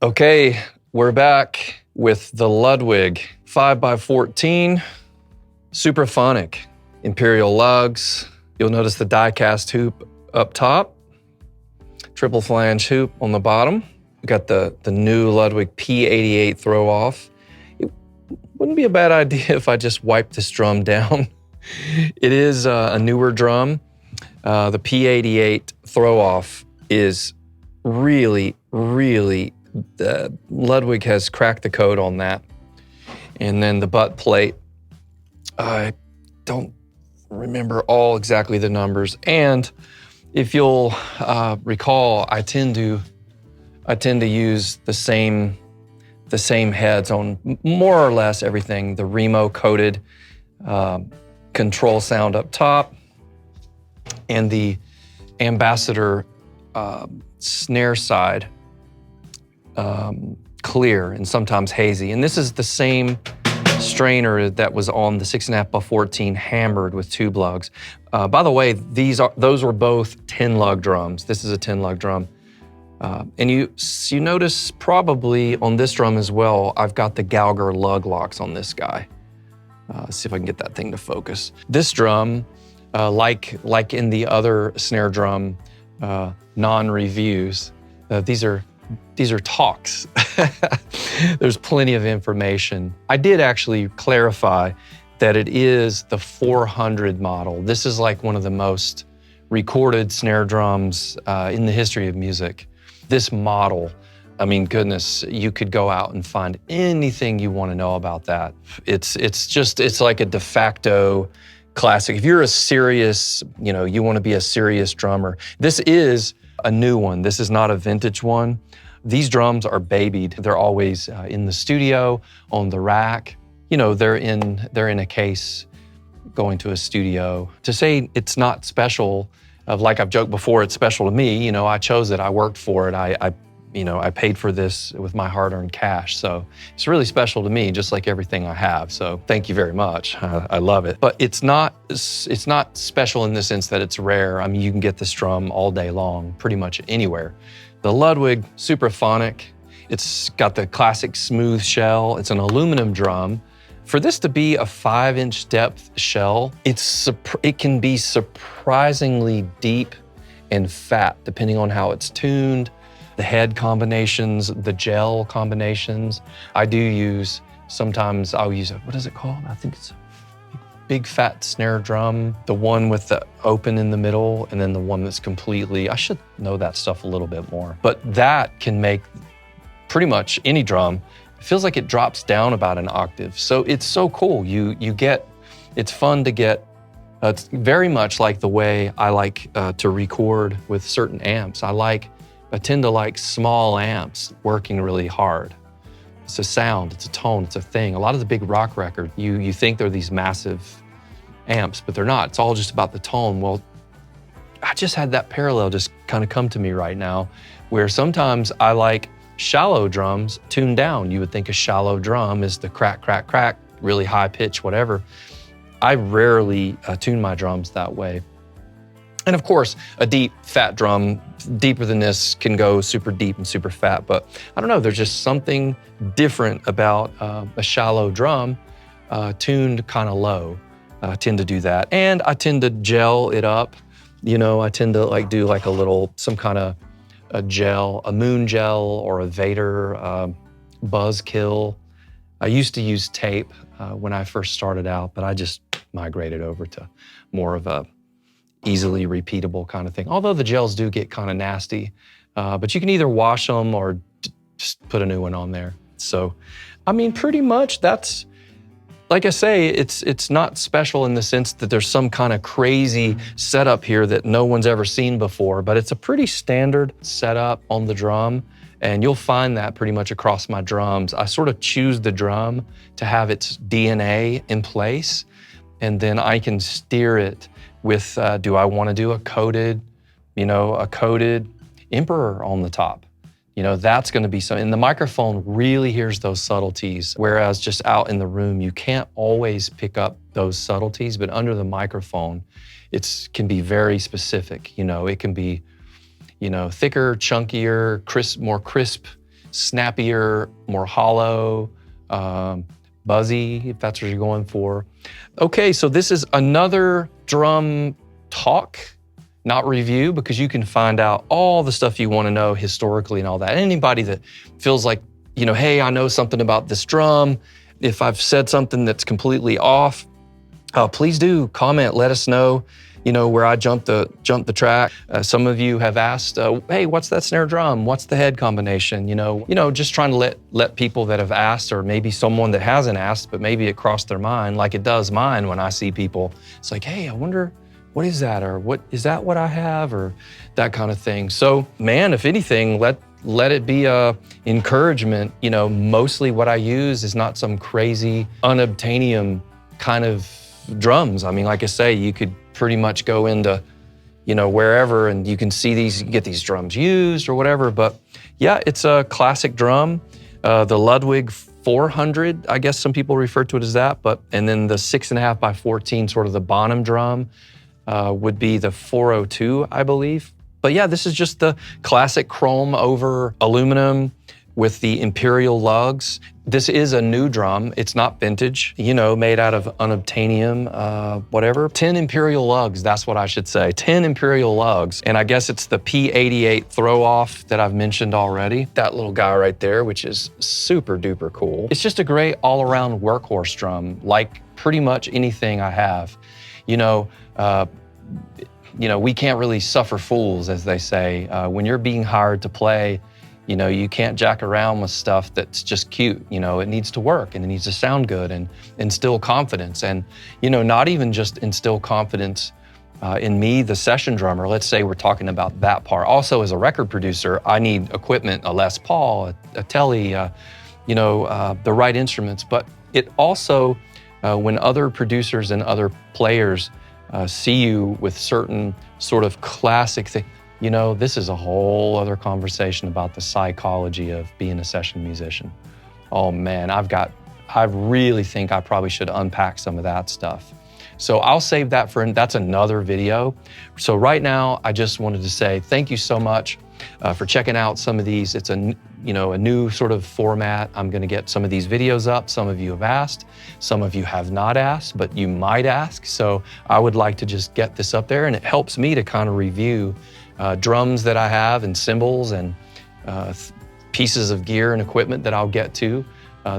Okay, we're back with the Ludwig 5x14 Supraphonic Imperial lugs. You'll notice the die-cast hoop up top, triple flange hoop on the bottom. We got the new Ludwig P88 throw-off. It wouldn't be a bad idea if I just wiped this drum down. It is a newer drum. The P88 throw-off is really, Ludwig has cracked the code on that. And then the butt plate, I don't remember all exactly the numbers. And if you'll recall, I tend to use the same heads on more or less everything. The Remo coated control sound up top, and the Ambassador snare side clear and sometimes hazy. And this is the same strainer that was on the 6.5x14 hammered with tube lugs. By the way, those were both 10 lug drums. This is a 10 lug drum. And you notice probably on this drum as well, I've got the Gauger lug locks on this guy. Let's see if I can get that thing to focus. This drum, like in the other snare drum non-reviews, these are talks. There's plenty of information. I did actually clarify that it is the 400 model. This is like one of the most recorded snare drums in the history of music. This model, I mean, goodness, you could go out and find anything you want to know about that. It's like a de facto classic. If you're a serious, you want to be a serious drummer, this is a new one. This is not a vintage one. These drums are babied. They're always in the studio, on the rack. They're in a case going to a studio. To say it's not special, like I've joked before, it's special to me. I chose it, I worked for it, I paid for this with my hard-earned cash. So it's really special to me, just like everything I have. So thank you very much. I love it. But it's not special in the sense that it's rare. I mean, you can get this drum all day long, pretty much anywhere. The Ludwig Supraphonic, it's got the classic smooth shell. It's an aluminum drum. For this to be a 5-inch depth shell, it can be surprisingly deep and fat, depending on how it's tuned, the head combinations, the gel combinations. I do use, sometimes I'll use what is it called? I think it's a big fat snare drum, the one with the open in the middle, and then the one that's completely, I should know that stuff a little bit more. But that can make pretty much any drum, it feels like it drops down about an octave. So it's so cool. It's fun to get, it's very much like the way I like to record with certain amps. I tend to like small amps working really hard. It's a sound, it's a tone, it's a thing. A lot of the big rock records, you think they're these massive amps, but they're not. It's all just about the tone. Well, I just had that parallel just kind of come to me right now, where sometimes I like shallow drums tuned down. You would think a shallow drum is the crack, crack, crack, really high pitch, whatever. I rarely tune my drums that way. And of course, a deep, fat drum, deeper than this, can go super deep and super fat, but I don't know, there's just something different about a shallow drum tuned kind of low. I tend to do that. And I tend to gel it up. I tend to do like a little, some kind of a gel, a moon gel or a Vader buzzkill. I used to use tape when I first started out, but I just migrated over to more of a easily repeatable kind of thing. Although the gels do get kind of nasty, but you can either wash them or just put a new one on there. So, I mean, pretty much that's, like I say, it's not special in the sense that there's some kind of crazy setup here that no one's ever seen before, but it's a pretty standard setup on the drum, and you'll find that pretty much across my drums. I sort of choose the drum to have its DNA in place, and then I can steer it with, do I want to do a coated Emperor on the top? That's going to be something. And the microphone really hears those subtleties, whereas just out in the room, you can't always pick up those subtleties, but under the microphone, it can be very specific. It can be, thicker, chunkier, more crisp snappier, more hollow, buzzy, if that's what you're going for. Okay, so this is another drum talk, not review, because you can find out all the stuff you want to know historically and all that. Anybody that feels like, you know, hey, I know something about this drum, if I've said something that's completely off, please do comment, let us know, you know, where I jumped the track. Some of you have asked, hey, what's that snare drum? What's the head combination? You know, just trying to let people that have asked, or maybe someone that hasn't asked, but maybe it crossed their mind, like it does mine when I see people. It's like, hey, I wonder, what is that? Or what is that what I have? Or that kind of thing. So man, if anything, let it be a encouragement. You know, mostly what I use is not some crazy unobtainium kind of drums. I mean, like I say, you could pretty much go into, you know, wherever and you can see these, you can get these drums used or whatever. But yeah, it's a classic drum. The Ludwig 400, I guess some people refer to it as that, and then the 6.5 by 14, sort of the Bonham drum, would be the 402, I believe. But yeah, this is just the classic chrome over aluminum with the imperial lugs. This is a new drum. It's not vintage, you know, made out of unobtainium, whatever. 10 imperial lugs, that's what I should say. 10 imperial lugs. And I guess it's the P88 throw off that I've mentioned already. That little guy right there, which is super duper cool. It's just a great all around workhorse drum, like pretty much anything I have. You know, we can't really suffer fools, as they say. When you're being hired to play, you know, you can't jack around with stuff that's just cute. You know, it needs to work and it needs to sound good and instill confidence. And, you know, not even just instill confidence in me, the session drummer. Let's say we're talking about that part. Also, as a record producer, I need equipment, a Les Paul, a Tele, the right instruments. But it also, when other producers and other players see you with certain sort of classic thing, you know, this is a whole other conversation about the psychology of being a session musician. Oh man, I really think I probably should unpack some of that stuff. So I'll save that that's another video. So right now, I just wanted to say thank you so much for checking out some of these. It's a new sort of format. I'm gonna get some of these videos up. Some of you have asked, some of you have not asked, but you might ask. So I would like to just get this up there, and it helps me to kind of review drums that I have and cymbals and pieces of gear and equipment that I'll get to,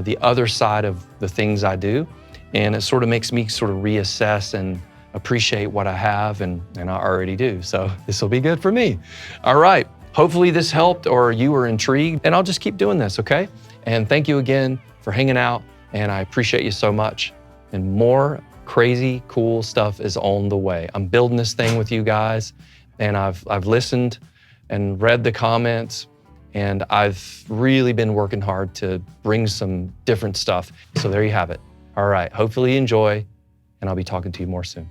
the other side of the things I do. And it sort of makes me sort of reassess and appreciate what I have and I already do. So this will be good for me. All right. Hopefully this helped or you were intrigued, and I'll just keep doing this, okay? And thank you again for hanging out, and I appreciate you so much. And more crazy, cool stuff is on the way. I'm building this thing with you guys, and I've listened and read the comments, and I've really been working hard to bring some different stuff. So there you have it. All right, hopefully you enjoy, and I'll be talking to you more soon.